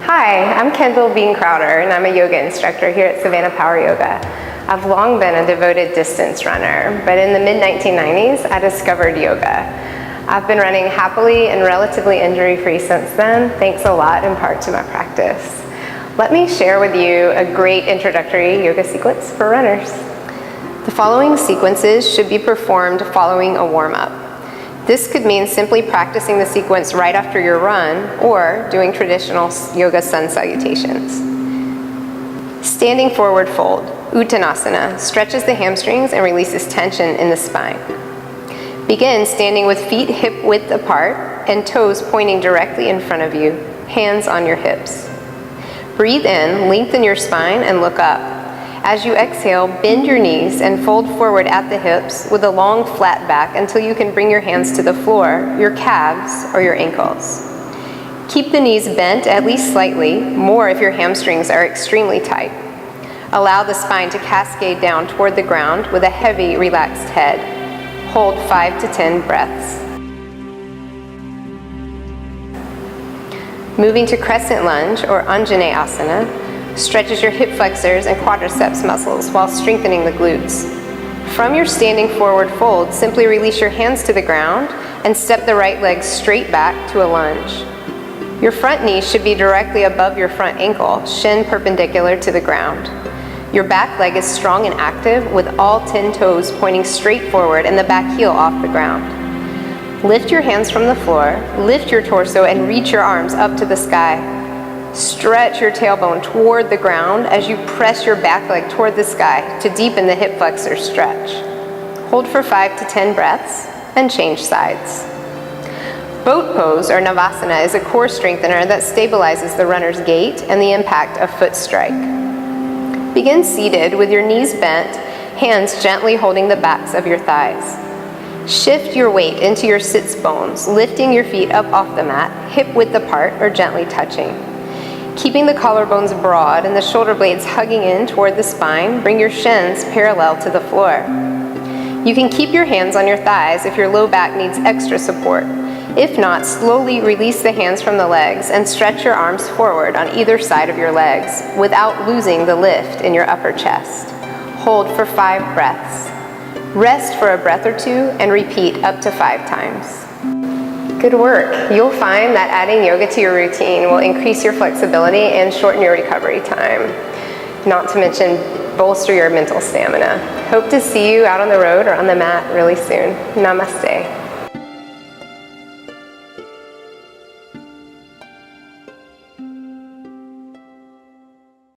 Hi, I'm Kendall Crowder, and I'm a yoga instructor here at Savannah Power Yoga. I've long been a devoted distance runner, but in the mid-1990s, I discovered yoga. I've been running happily and relatively injury-free since then, thanks a lot in part to my practice. Let me share with you a great introductory yoga sequence for runners. The following sequences should be performed following a warm-up. This could mean simply practicing the sequence right after your run or doing traditional yoga sun salutations. Standing forward fold, Uttanasana, stretches the hamstrings and releases tension in the spine. Begin standing with feet hip width apart and toes pointing directly in front of you, hands on your hips. Breathe in, lengthen your spine and look up. As you exhale, bend your knees and fold forward at the hips with a long flat back until you can bring your hands to the floor, your calves, or your ankles. Keep the knees bent at least slightly, more if your hamstrings are extremely tight. Allow the spine to cascade down toward the ground with a heavy, relaxed head. Hold 5 to 10 breaths. Moving to crescent lunge or Anjaneyasana, stretches your hip flexors and quadriceps muscles while strengthening the glutes. From your standing forward fold, simply release your hands to the ground and step the right leg straight back to a lunge. Your front knee should be directly above your front ankle, shin perpendicular to the ground. Your back leg is strong and active with all 10 toes pointing straight forward and the back heel off the ground. Lift your hands from the floor, lift your torso and reach your arms up to the sky. Stretch your tailbone toward the ground as you press your back leg toward the sky to deepen the hip flexor stretch. Hold for 5 to 10 breaths and change sides. Boat pose or Navasana is a core strengthener that stabilizes the runner's gait and the impact of foot strike. Begin seated with your knees bent, hands gently holding the backs of your thighs. Shift your weight into your sits bones, lifting your feet up off the mat, hip width apart or gently touching. Keeping the collarbones broad and the shoulder blades hugging in toward the spine, bring your shins parallel to the floor. You can keep your hands on your thighs if your low back needs extra support. If not, slowly release the hands from the legs and stretch your arms forward on either side of your legs without losing the lift in your upper chest. Hold for 5 breaths. Rest for a breath or 2 and repeat up to 5 times. Good work. You'll find that adding yoga to your routine will increase your flexibility and shorten your recovery time. Not to mention bolster your mental stamina. Hope to see you out on the road or on the mat really soon. Namaste.